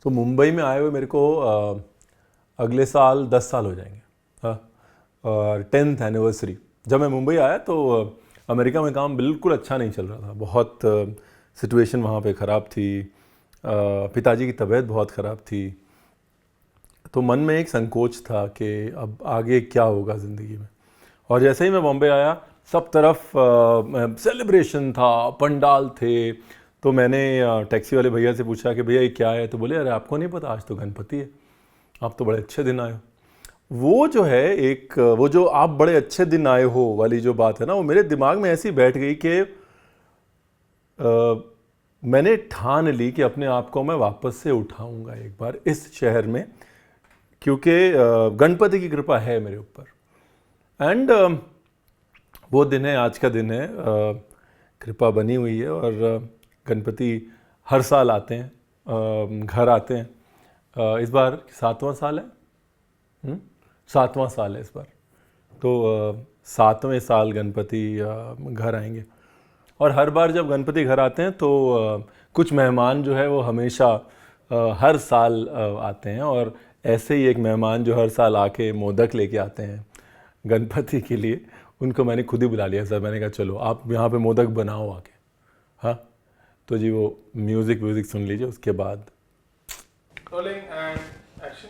तो मुंबई में आए हुए मेरे को अगले साल 10 साल हो जाएंगे। हाँ, और 10th एनिवर्सरी। जब मैं मुंबई आया तो अमेरिका में काम बिल्कुल अच्छा नहीं चल रहा था, बहुत सिचुएशन वहाँ पे ख़राब थी। पिताजी की तबीयत बहुत ख़राब थी, तो मन में एक संकोच था कि अब आगे क्या होगा ज़िंदगी में। और जैसे ही मैं बॉम्बे आया, सब तरफ सेलिब्रेशन था, पंडाल थे। तो मैंने टैक्सी वाले भैया से पूछा कि भैया ये क्या है, तो बोले अरे आपको नहीं पता, आज तो गणपति है, आप तो बड़े अच्छे दिन आए हो। वो जो है एक, वो जो आप बड़े अच्छे दिन आए हो वाली जो बात है ना, वो मेरे दिमाग में ऐसी बैठ गई कि मैंने ठान ली कि अपने आप को मैं वापस से उठाऊंगा एक बार इस शहर में, क्योंकि गणपति की कृपा है मेरे ऊपर। एंड वो दिन है, आज का दिन है, कृपा बनी हुई है। और गणपति हर साल आते हैं, घर आते हैं। इस बार 7वां साल है, 7वां साल है इस बार। तो 7वें साल गणपति घर आएंगे। और हर बार जब गणपति घर आते हैं तो कुछ मेहमान जो है वो हमेशा हर साल आते हैं। और ऐसे ही एक मेहमान जो हर साल आके मोदक लेके आते हैं गणपति के लिए, उनको मैंने खुद ही बुला लिया सर। मैंने कहा चलो आप यहाँ पे मोदक बनाओ आके। हाँ, तो जी वो म्यूज़िक सुन लीजिए, उसके बाद रोलिंग एंड एक्शन।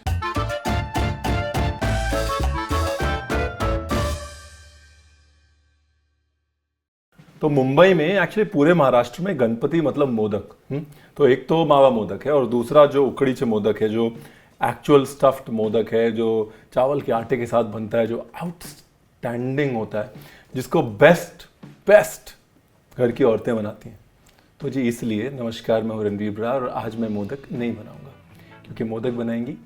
तो मुंबई में एक्चुअली पूरे महाराष्ट्र में गणपति मतलब मोदक। तो एक तो मावा मोदक है, और दूसरा जो उखड़ी मोदक है, जो एक्चुअल स्टफ्ड मोदक है, जो चावल के आटे के साथ बनता है, जो आउटस्टैंडिंग होता है, जिसको बेस्ट घर की औरतें बनाती हैं। तो जी इसलिए नमस्कार, मैं हूं रणवीर बरार, और आज मैं मोदक नहीं बनाऊंगा, क्योंकि मोदक बनाएंगी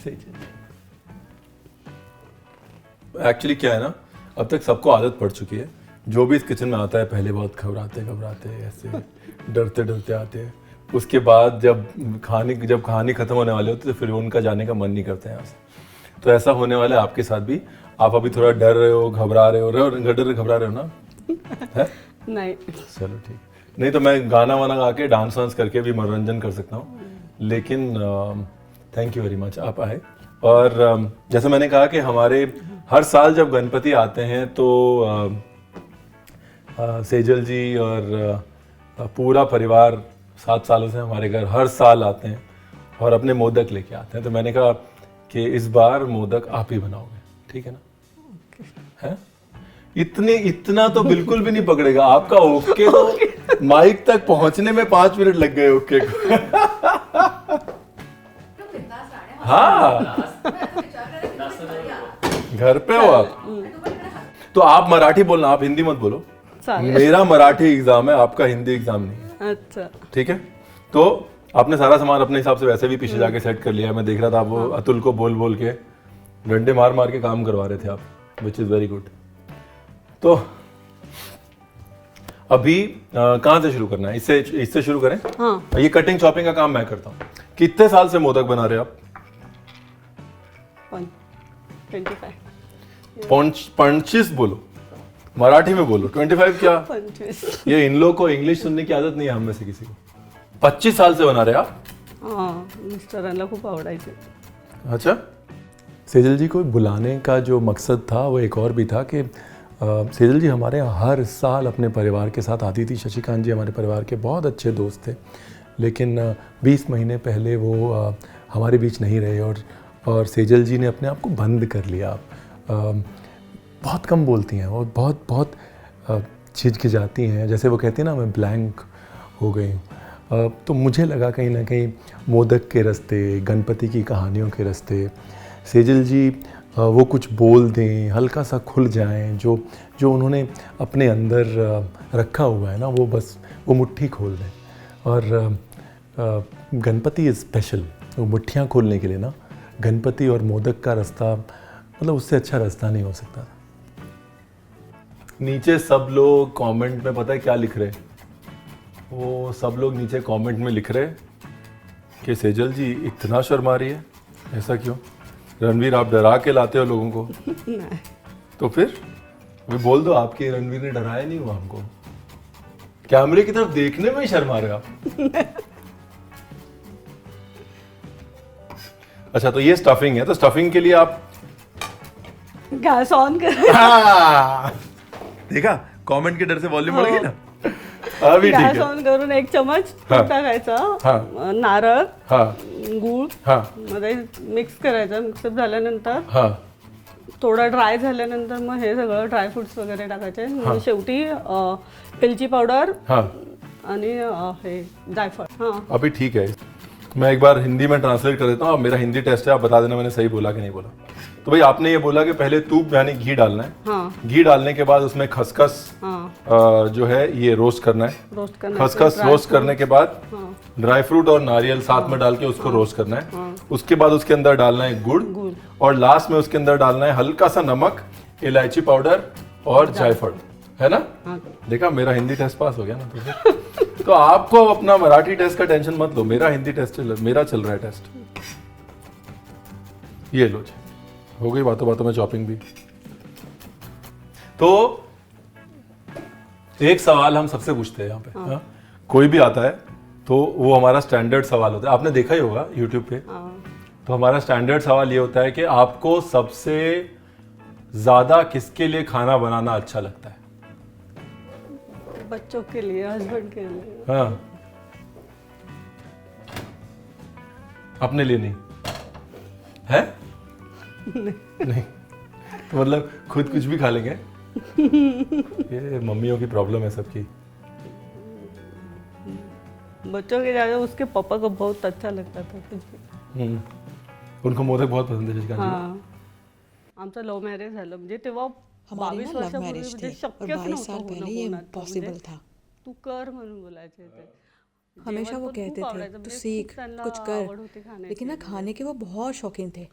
सेजल। एक्चुअली क्या है ना, अब तक सबको आदत पड़ चुकी है, जो भी इस किचन में आता है पहले बहुत घबराते ऐसे डरते आते हैं। उसके बाद जब कहानी खत्म होने वाले होती है तो फिर उनका जाने का मन नहीं करता है यहाँ से। तो ऐसा होने वाला है आपके साथ भी। आप अभी थोड़ा डर रहे हो, घबरा रहे हो ना? है? नहीं, चलो ठीक। नहीं तो मैं गाना वाना गा के डांस वांस करके भी मनोरंजन कर सकता हूँ, लेकिन थैंक यू वेरी मच आप आए। और जैसे मैंने कहा कि हमारे हर साल जब गणपति आते हैं तो सेजल जी और पूरा परिवार 7 सालों से हमारे घर हर साल आते हैं और अपने मोदक लेके आते हैं। तो मैंने कहा कि इस बार मोदक आप ही बनाओगे, ठीक है ना? है? इतना तो बिल्कुल भी नहीं पकड़ेगा आपका ओके। तो माइक तक पहुंचने में 5 मिनट लग गए ओके को। हाँ, घर पे हो आप? तो आप मराठी बोलना, आप हिंदी मत बोलो। मेरा मराठी एग्जाम है, आपका हिंदी एग्जाम नहीं है। अच्छा, ठीक है। तो आपने सारा सामान अपने हिसाब से वैसे भी पीछे जाके सेट कर लिया है। मैं देख रहा था वो अतुल को बोल के डंडे मार के काम करवा रहे थे आप, विच इज वेरी गुड। तो अभी कहाँ से शुरू करना है? इससे शुरू करें। हाँ। ये कटिंग चॉपिंग का काम मैं करता हूँ। कितने साल से मोदक बना रहे हो आप? 25 बोलो, मराठी में बोलो। 25 क्या? 25। ये इन लोगों को इंग्लिश सुनने की आदत नहीं है हम में से किसी को। 25 साल से बना रहे आप? मिस्टरांना खूप आवडायचे। अच्छा। सेजल जी को बुलाने का जो मकसद था वो एक और भी था कि सेजल जी हमारे यहाँ हर साल अपने परिवार के साथ आती थी। शशिकांत जी हमारे परिवार के बहुत अच्छे दोस्त थे, लेकिन 20 महीने पहले वो हमारे बीच नहीं रहे, और सेजल जी ने अपने आप को बंद कर लिया। बहुत कम बोलती हैं और बहुत झिझकिचाती हैं, जैसे वो कहती हैं ना मैं ब्लैंक हो गई हूँ। तो मुझे लगा कहीं ना कहीं मोदक के रास्ते, गणपति की कहानियों के रास्ते सेजल जी वो कुछ बोल दें, हल्का सा खुल जाएं, जो उन्होंने अपने अंदर रखा हुआ है ना, वो बस वो मुट्ठी खोल दें। और गणपति इज़ स्पेशल। वो मुट्ठियाँ खोलने के लिए ना, गणपति और मोदक का रास्ता, मतलब उससे अच्छा रास्ता नहीं हो सकता। नीचे सब लोग कमेंट में पता है क्या लिख रहे? वो सब लोग नीचे कमेंट में लिख रहे कि सेजल जी इतना शर्मा रही है, ऐसा क्यों? रणवीर आप डरा के लाते हो लोगों को। नहीं। तो फिर मैं बोल दो आपके रणवीर ने डराया नहीं हुआ हमको। कैमरे की तरफ देखने में ही शर्मा रहे आप। अच्छा, तो ये स्टफिंग है, तो स्टफिंग के लिए आप गॅस ऑन कर देखा, कमेंट के डर से वॉल्यूम बढ़ गई ना. अभी ठीक गॅस है. ऑन करून 1 चमच हा. तूप टाकायचं, हा. नारळ, हाँ गूळ हाँ मध्ये मिक्स करायचं. मिक्सअप झाल्यानंतर हाँ थोडं ड्राय झाल्यानंतर मग हे सगळं ड्रायफ्रुट्स वगैरे टाकायचे. मग शेवटी वेलची पावडर हाँ. आणि हे जायफळ. हां अभी ठीक है. मैं एक बार हिंदी में ट्रांसलेट कर देता हूँ. अब मेरा हिंदी टेस्ट है, आप बता देना मैंने सही बोला कि नहीं बोला. तो भाई आपने ये बोला कि पहले तूप यानी घी डालना है. हाँ घी डालने के बाद उसमें खसखस हाँ जो है ये रोस्ट करना है. रोस्ट करना. खसखस रोस्ट करने के बाद हाँ ड्राई फ्रूट और नारियल साथ में डाल के उसको रोस्ट करना है. उसके बाद उसके अंदर डालना है गुड़, गुड़. और लास्ट में उसके अंदर डालना है हल्का सा नमक, इलायची पाउडर और जायफल, है ना. हाँ देखा, मेरा हिंदी टेस्ट पास हो गया ना. तो फिर तो आपको अपना मराठी टेस्ट का टेंशन मत लो, मेरा हिंदी टेस्ट मेरा चल रहा है टेस्ट. ये लो जी, हो गई बातों बातों में चॉपिंग भी. तो एक सवाल हम सबसे पूछते हैं यहाँ पे. हाँ? कोई भी आता है तो वो हमारा स्टैंडर्ड सवाल होता है. आपने देखा ही होगा यूट्यूब पे. हाँ तो हमारा स्टैंडर्ड सवाल ये होता है कि आपको सबसे ज्यादा किसके लिए खाना बनाना अच्छा लगता है. बच्चों के लिए, हस्बैंड के लिए. हाँ, अपने लिए नहीं है. नहीं, तो मतलब खुद कुछ भी खा लेंगे. ये मम्मियों की प्रॉब्लम है सबकी. बच्चों के ज्यादा उसके पापा को बहुत अच्छा लगता था कुछ भी. उनको मोदक बहुत पसंद है शशिकांत जी. हां आमचं लव्ह मॅरेज झालं म्हणजे तेव्हा हमारे 22 ना लव वर्षापूर्वी मैरिज म्हणजे थे और शक्यच 22 साल नव्हतं पहले ये होणं. पॉसिबल था. तू कर म्हणून बोलायचे ते. हमेशा जेवण वो पण कहते खूप थे आवडायचं. तू म्हणजे सीख खूप त्यांना कुछ आवड होती कर. खाण्याची. लेकिन ना खाने के वो बहुत शौकीन थे.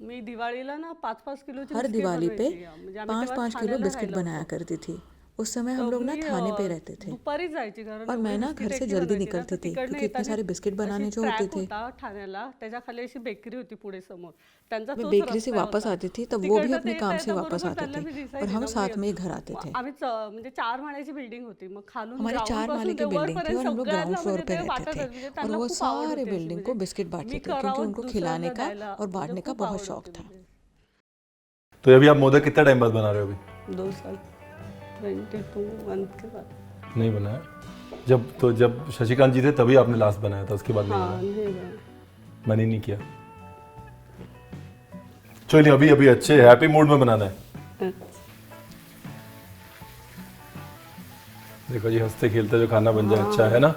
मी दिवाळीला ना 5-5 किलोची हर बिस्किट दिवाली पे बनवायची. म्हणजे आम्ही तेव्हा 5-5 किलो ठाण्याला बिस्किट राहिलो बनाया होतो. करती थी. उस समय हम लोग ना मी, थाने पे रहते थे दुपारी जायची कारण और मैं एवढी ना बिस्किट घर से एकटी जल्दी बनवायची ना, निकलती तर थी तिकडनं क्योंकि इतने येताना सारे बिस्किट बनाने अशी जो होते ट्रॅक थे. होता ठाण्याला, त्याच्या खाली अशी बेकरी होती पुढे समोर. त्यांचा मैं तोच बेकरी से रस्ता वापस होता. आती थी तब वो भी तिकडनं अपने ते काम से येता वापस बरोबर आते त्यांना मी थे दिसायची और हम ना, साथ मग में ही घर आते थे. आम्ही म्हणजे 4 माळ्याची बिल्डिंग होती. मग खालून हमारी ground 4 पासून माले ते की बिल्डिंग थी वरपर्यंत और हम लोग ग्राउंड सगळ्यांना फ्लोर म्हणजे पे ते रहते वाटत थे म्हणजे और त्यांना वो खूप आवड सारे होती अशी. बिल्डिंग को म्हणजे बिस्किट मी बांटते थे क्योंकि करावं उनको दुसऱ्यांना खिलाने का द्यायला. और बांटने म्हणजे का खूप बहुत आवड शौक होती था. म्हणजे. तो अभी आप मोदक कितना टाइम बाद बना रहे हो अभी. 2 साल 22 मंथ के बाद. नहीं बनाया. जब शशिकांत जी थे तभी आपने लास्ट बनाया था, उसके बाद नहीं हाँ बनाया. नहीं बना. मैंने नहीं किया. चलिए अभी अभी अच्छे हैप्पी मूड में बनाना है. देखो जी, हंसते खेलते जो खाना बन जाए अच्छा है ना.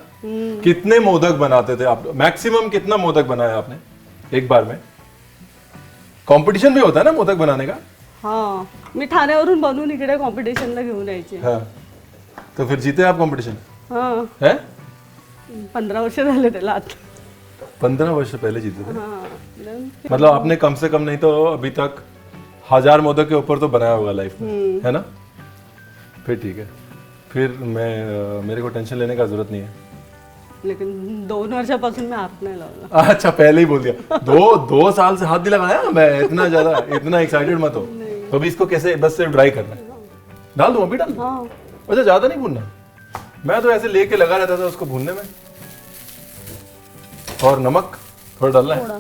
कितने मोदक बनाते थे आप. मैक्सिमम कितना मोदक बनाया आपने एक बार में. कंपटीशन भी होता है ना मोदक बनाने का. हा मी ठाण्यावरून बनवून इकडे कॉम्पिटिशनला घेऊन यायचे. हाँ, तो फिर जीते आप कंपटीशन हा है. 15 वर्ष झाले त्याला आता. 15 वर्ष पहले जीते थे. हा मतलब आपने कम से कम नहीं तो अभी तक 1000 मोदक के ऊपर तो बनाया होगा लाइफ में, है ना. फिर ठीक है. फिर मेरे को टेंशन लेने का जरूरत नहीं है. लेकिन 2 वर्षापासून मी हात नाही लावला. अच्छा, पहले ही बोल दिया. 2 साल से हाथ नहीं लगाया मैं. इतना ज्यादा इतना एक्साइटेड मत हो. तो अभी इसको कैसे बस सिर्फ ड्राई करना है. डाल दूं अभी डाल दूं? हाँ अच्छा, ज्यादा नहीं भूनना. मैं तो ऐसे लेके लगा रहता था उसको भूनने में. और नमक थोड़ा डालना है. थोड़ा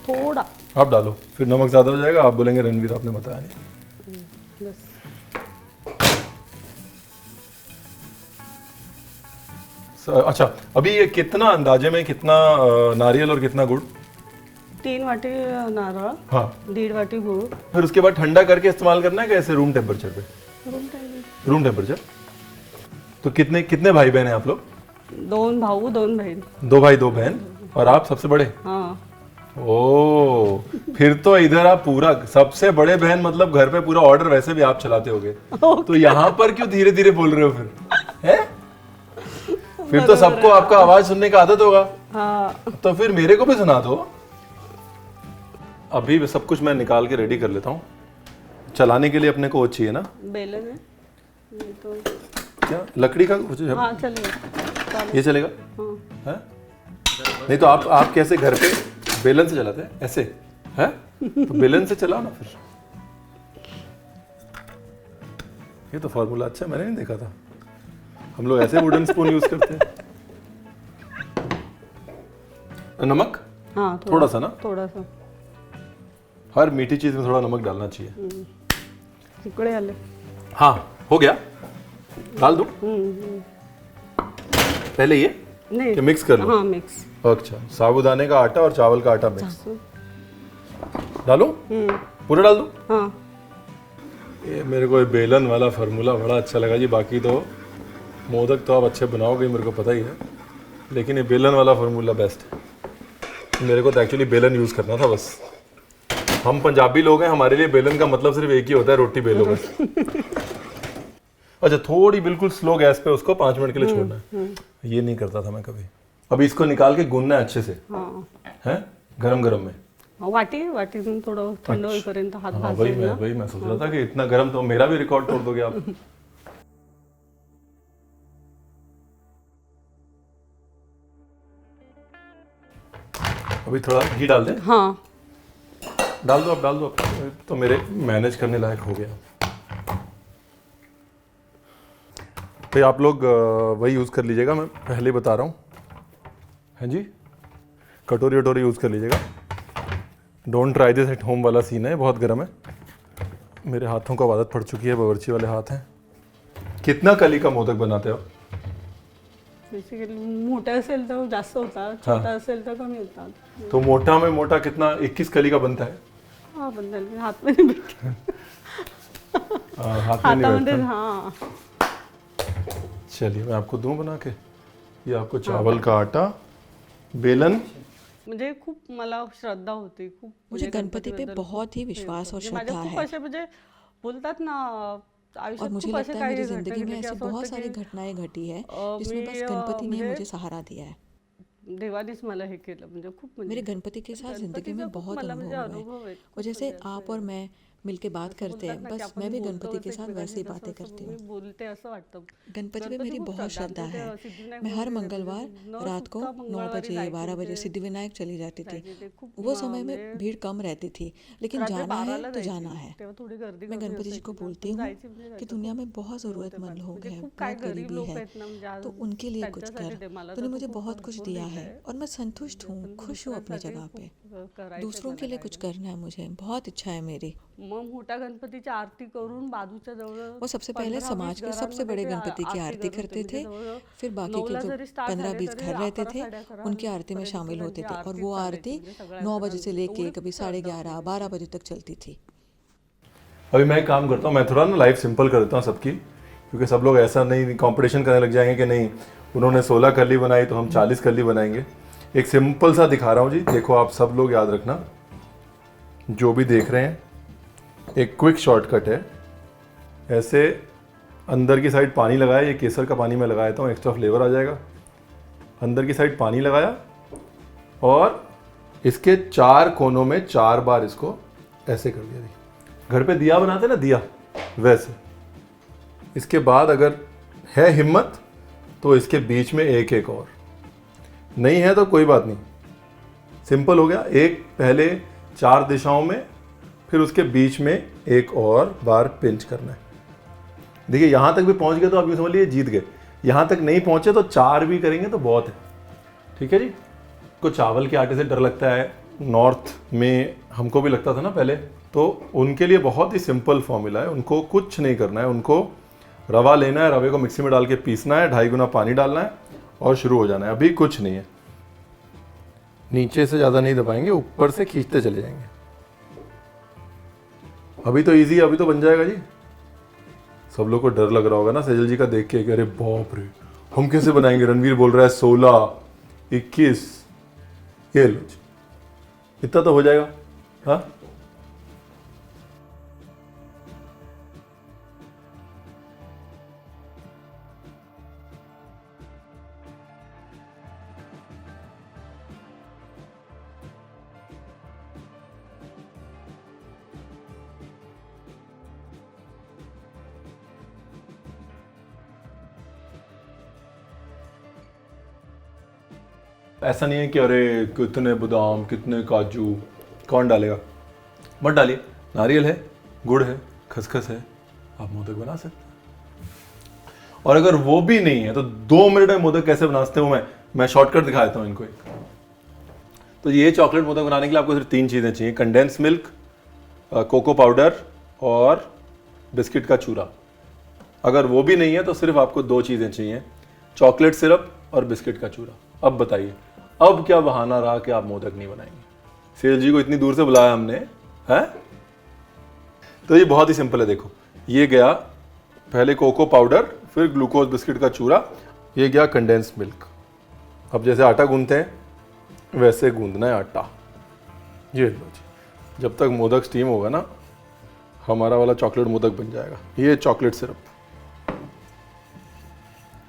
थोड़ा आप डालो, फिर नमक ज्यादा हो जाएगा आप बोलेंगे रणवीर आपने बताया नहीं. बस. अच्छा, अभी ये कितना अंदाजे में कितना नारियल और कितना गुड़. 3 वाटी नारळ, हाँ, 1.5 वाटी गूळ. फिर उसके बाद ठंडा करके इस्तेमाल करना है कैसे. रूम टेम्परेचर पे. Room temperature. तो कितने कितने भाई बहन हैं आप लोग. 2 भाऊ 2 बहीण. 2 भाई 2 बहन और आप सबसे बड़े. हाँ ओ, फिर तो इधर आप पूरा सबसे बड़े बहन मतलब घर पे पूरा ऑर्डर वैसे भी आप चलाते होगे. तो यहाँ पर क्यों धीरे धीरे बोल रहे हो फिर है. फिर तो सबको आपका आवाज सुनने का आदत होगा. हाँ तो फिर मेरे को भी सुना दो. अभी सब कुछ मैं निकाल के रेडी कर लेता हूँ. चलाने के लिए अपने को वो चाहिए ना. बेलन है नहीं तो. क्या लकड़ी का हाँ चलेगा. ये चलेगा. हाँ है? नहीं तो आप कैसे घर पे बेलन से चलाते हैं ऐसे है. तो बेलन से चलाओ ना फिर. ये तो फॉर्मूला अच्छा है, मैंने नहीं देखा था. हम लोग ऐसे वुडन स्पून यूज करते हैं. नमक हाँ थोड़ा सा ना. थोड़ा सा. हर मीठी चीज़ में थोड़ा नमक डालना चाहिए। इकडे आले। हाँ हो गया, डाल दूँ पहले ये नहीं कि मिक्स कर लो? हाँ मिक्स। अच्छा, साबूदाने का आटा और चावल का आटा मिक्स डालूं? पूरा डाल दूं? हाँ ये मेरे को ये बेलन वाला फार्मूला बड़ा अच्छा लगा जी। बाकी तो मोदक तो आप अच्छे बनाओगे मेरे को पता ही है, लेकिन ये बेलन वाला फार्मूला बेस्ट है। मेरे को तो एक्चुअली बेलन यूज़ करना था बस। हम पंजाबी लोग हैं, हमारे लिए बेलन का मतलब सिर्फ एक ही होता है, रोटी बेलो बस। अच्छा, थोड़ी बिल्कुल स्लो गैस पे उसको 5 मिनट के लिए छोड़ना है। ये नहीं करता था मैं कभी। अभी इसको निकाल के गूंदना है अच्छे से, हाँ है गरम गरम में। वाटीतून थोडं थंड होईपर्यंत हात हाँ वही मैं सोच रहा था कि इतना गर्म तो मेरा भी रिकॉर्ड तोड़ दोगे आप। अभी थोड़ा घी डाल दें? हाँ डाल दो अब तो मेरे मैनेज करने लायक हो गया। तो आप लोग वही यूज़ कर लीजिएगा, मैं पहले ही बता रहा हूँ। हैं जी, कटोरी वटोरी यूज़ कर लीजिएगा। Don't try this at home वाला सीन है, बहुत गर्म है। मेरे हाथों को आदत पड़ चुकी है, बावर्ची वाले हाथ हैं। कितना कली का मोदक बनाते हो? बेसिकली मोठा असेल तर जास्त होतात, छोटा असेल तर कमी होतात। तो मोटा में मोटा कितना 21 कली का बनता है? हाँ बंदल हात में नहीं भेटत। हाथ में नहीं हातामध्ये बैठता। हाँ चलिए मैं आपको दूं बना के। ये आपको चावल का आटा, बेलन। म्हणजे खूप मला श्रद्धा होती, खूप मुझे गणपति पे बहुत ही विश्वास और माझ्या श्रद्धा खूप है। असे म्हणजे बोलतात ना और आयुष्यात मुझे खूप असे लगता है मेरी काही जिंदगी में घटना ऐसी घडल्या की बहुत असं सारी वाटतं घटनाएं घटी है की, जिसमें मी, बस गणपति ने म्हणजे मुझे सहारा दिया है। देवानीच मला हे केलं म्हणजे खूप म्हणजे मेरे गणपति के साथ जिंदगी में गणपतीचा खूप बहुत मला म्हणजे अनुभव अनुभव है। आहे और जैसे आप और मैं मिलके बात करते हैं, बस मैं भी गणपति के साथ वैसे ही बातें करती हूँ। बोलते असं वाटतं गणपति पे मेरी बहुत श्रद्धा है। सिद्धिविनायक मैं हर मंदिर मंगलवार रात को सुद्धा 9 मंगळवारी बजे जायचे 12 बजे म्हणजे सिद्धिविनायक चली जाती थी। ते खूप वो समय में भीड़ कम रहती थी, लेकिन रात्री जाना 12 है ला तो जायची, जाना है। तेव्हा थोडी गर्दी मैं गर्दी गणपति जी को असायची ना, बोलती पण हूँ जायची म्हणजे कि जायचं दुनिया खूप में बहुत ज़रूरतमंद लोग म्हणजे हैं, खूप काय बहुत गरीब गरीबी लोक है, आहेत ना म्हणजे आज तो उनके लिए कुछ त्यांच्यासाठी ते कर। मला तूने तर मुझे खूप बहुत कुछ भरपूर दिया दिलंय, है और मैं संतुष्ट हूँ, पण खुश हूँ अपनी दुसऱ्यांसाठी जगह पे। खूप करायचंय दूसरों के मला लिए काय कुछ नाही. करना है मुझे, बहुत इच्छा है मेरी। मग मोठ्या गणपतीची आरती करून बाजूच्या जवळ वो सबसे पहले 15-20 समाज के सबसे घरांमध्ये बड़े ते गणपति की आरती करत होते. करते म्हणजे थे, जवळ फिर बाकी 9ला के जो जरी स्टार्ट 15-20 झाले घर रहते तरी थे 11-11 उनकी आरती में शामिल होते थे, और वो आरती 9 बजे से लेके कभी 11:30 12 बजे तक चलती थी। अभी मैं एक काम करता हूँ, मैं थोड़ा ना लाइफ सिंपल कर देता हूँ सबकी, क्योंकि सब लोग ऐसा नहीं कंपटीशन करने लग जाएंगे कि नहीं उन्होंने 16 कली बनाई तो हम 40 कली बनाएंगे। एक सिंपल सा दिखा रहा हूँ जी, देखो आप सब लोग याद रखना, जो भी देख रहे हैं, एक क्विक शॉर्टकट है। ऐसे अंदर की साइड पानी लगाया, ये केसर का पानी मैं लगाया था, एक्स्ट्रा फ्लेवर आ जाएगा। अंदर की साइड पानी लगाया और इसके 4 कोनों में 4 बार इसको ऐसे कर दिया। घर पे दिया बनाते ना, दिया वैसे। इसके बाद अगर है हिम्मत तो इसके बीच में एक एक और, नहीं है तो कोई बात नहीं, सिंपल हो गया। एक पहले 4 दिशाओं में, फिर उसके बीच में एक और बार पिंच करना है। देखिए यहाँ तक भी पहुँच गए तो आप ये समझ लीजिए जीत गए। यहाँ तक नहीं पहुँचे तो 4 भी करेंगे तो बहुत है, ठीक है जी। को चावल के आटे से डर लगता है, नॉर्थ में हमको भी लगता था ना पहले, तो उनके लिए बहुत ही सिंपल फॉर्मूला है। उनको कुछ नहीं करना है, उनको रवा लेना है, रवे को मिक्सी में डाल के पीसना है, 2.5 गुना पानी डालना है और शुरू हो जाना है। अभी कुछ नहीं है, नीचे से ज़्यादा नहीं दबाएंगे, ऊपर से खींचते चले जाएंगे। अभी तो इजी, अभी तो बन जाएगा जी। सब लोग को डर लग रहा होगा ना सेजल जी का देख के, अरे बाप रे हम कैसे बनाएंगे। रणवीर बोल रहा है 16, 21, ये लो जी, इतना तो हो जाएगा। हाँ ऐसा नहीं है कि अरे कितने बादाम कितने काजू कौन डालेगा, मत डालिए। नारियल है, गुड़ है, खसखस है, आप मोदक बना सकते हैं। और अगर वो भी नहीं है तो 2 मिनट में मोदक कैसे बनाते हो, मैं शॉर्टकट दिखा देता हूँ इनको एक। तो ये चॉकलेट मोदक बनाने के लिए आपको सिर्फ 3 चीज़ें चाहिए, कंडेंस मिल्क, कोको पाउडर और बिस्किट का चूरा। अगर वो भी नहीं है तो सिर्फ आपको 2 चीज़ें चाहिए, चॉकलेट सिरप और बिस्किट का चूरा। अब बताइए, अब क्या बहाना रहा कि आप मोदक नहीं बनाएंगे? सेठ जी को इतनी दूर से बुलाया हमने, है? तो ये बहुत ही सिंपल है। देखो, ये गया पहले कोको पाउडर, फिर ग्लूकोज बिस्किट का चूरा, ये गया कंडेंस्ड मिल्क। अब जैसे आटा गूंथते हैं वैसे गूंदना है आटा। ये लो जी, जब तक मोदक स्टीम होगा ना, हमारा वाला चॉकलेट मोदक बन जाएगा। ये चॉकलेट सिरप,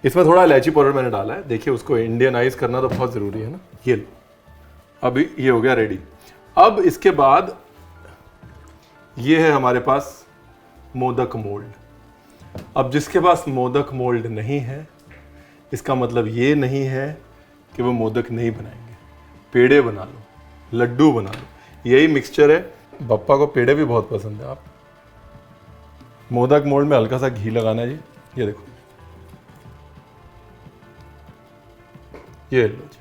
इसमें थोड़ा इलायची पाउडर मैंने डाला है। देखिए, उसको इंडियनाइज करना तो बहुत ज़रूरी है ना। ये लो, अभी ये हो गया रेडी। अब इसके बाद ये है हमारे पास मोदक मोल्ड। अब जिसके पास मोदक मोल्ड नहीं है, इसका मतलब ये नहीं है कि वो मोदक नहीं बनाएंगे। पेड़े बना लो, लड्डू बना लो, यही मिक्सचर है। बप्पा को पेड़े भी बहुत पसंद है। आप मोदक मोल्ड में हल्का सा घी लगाना है जी, ये देखो, ये लो जी,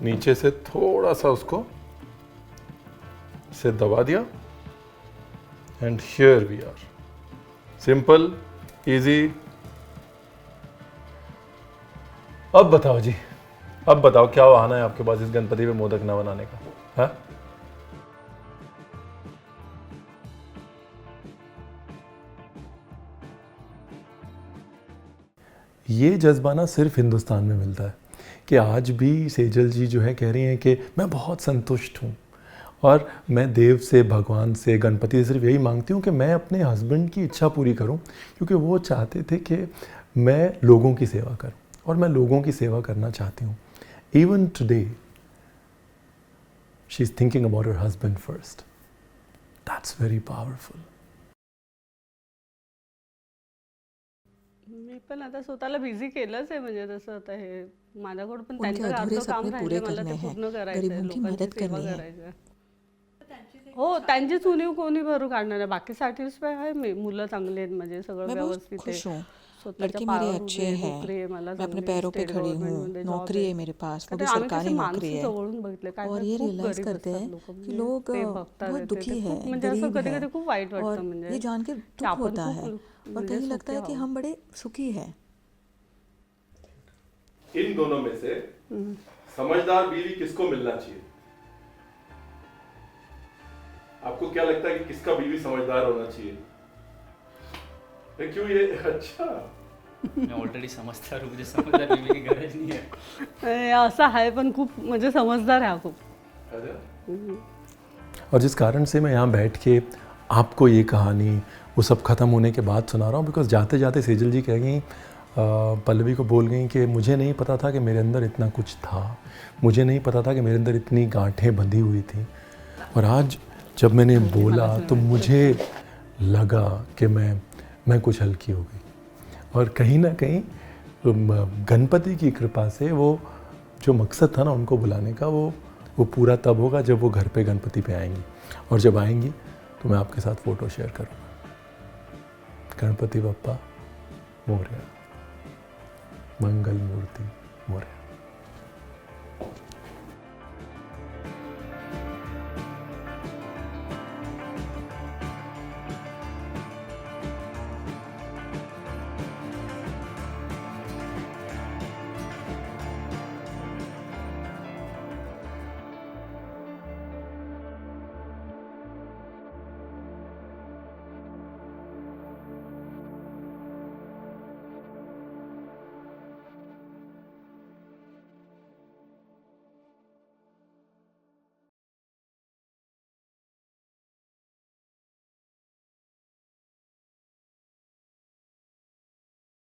नीचे से थोड़ा सा उसको से दबा दिया, and here we are. Simple, easy. अब बताओ जी, अब बताओ क्या बहाना है आपके पास इस गणपति पे मोदक ना बनाने का, है? ये जज्बा ना सिर्फ हिंदुस्तान में मिलता है कि आज भी सेजल जी जो है कह रही हैं कि मैं बहुत संतुष्ट हूँ और मैं देव से, भगवान से, गणपति से सिर्फ यही मांगती हूँ कि मैं अपने हस्बैंड की इच्छा पूरी करूँ, क्योंकि वो चाहते थे कि मैं लोगों की सेवा करूँ और मैं लोगों की सेवा करना चाहती हूँ। Even today she is thinking about her husband first. That's very powerful. मी पण आता स्वतःला बिझी केलंच आहे, म्हणजे तसं आता हे माझ्याकडून पण उनके त्यांचं अधूरे घरचं काम सपने पूरे राहिलंय, मला करने ते हैं, पूर्ण करायचंय, गरीबों की लोकांची मदद सेवा करनी है। करायचंय. हो, त्यांची उणीव कोणी भरू काढणार आहे? बाकी सॅटिस्फाय आहे मी, मुलं चांगली आहेत, म्हणजे सगळं मैं बहुत व्यवस्थित आहे, खुश हूँ, स्वतःच्या लड़के मेरे पायावर अच्छे उभी आहे, हैं, नोकरी आहे, मला मैं अपने चांगली पैरों पे स्टेट खड़ी हूँ, गव्हर्नमेंटमध्ये जॉब नौकरी आहे. है मेरे पास, वो तर भी आम्ही कसे सरकारी नौकरी माणसं है। जवळून बघितले, काय और काय ये खूप रियलाइज गरीब करते असतात हैं लोक, कि म्हणजे लोग ते बघतात बहुत ते दुखी है, खूप, म्हणजे असं गरीब कधी है, कधी खूप वाईट और वाटतं, म्हणजे ये जान के की दुख आपण होता खूप है, और म्हणजे कहीं लगता सुखी है कि आहोत. हम बड़े सुखी हैं। इन दोनों में से समझदार बीवी किसको मिलना चाहिए? आपको क्या लगता है कि किसका बीवी समझदार होना चाहिए? क्यों ये? अच्छा, मैं ऑलरेडी समझदार हूँ, मुझे समझदार बीवी की गरज नहीं है. असं आहे, पण खूप म्हणजे समजदार आहे हा खूप. और जिस कारण से मैं यहाँ बैठ के आपको ये कहानी वो सब ख़त्म होने के बाद सुना रहा हूँ, बिकॉज जाते जाते सेजल जी कह गई, पल्लवी को बोल गई कि मुझे नहीं पता था कि मेरे अंदर इतना कुछ था, मुझे नहीं पता था कि मेरे अंदर इतनी गांठें बंधी हुई थी, और आज जब मैंने बोला तो मुझे लगा कि मैं कुछ हल्की हो गई। और कहीं ना कहीं गणपति की कृपा से वो जो मकसद था ना उनको बुलाने का, वो पूरा तब होगा जब वो घर पे गणपति पे आएंगी, और जब आएंगी तो मैं आपके साथ फ़ोटो शेयर करूँगा। गणपति बप्पा मोरया, मंगल मूर्ति मोरया।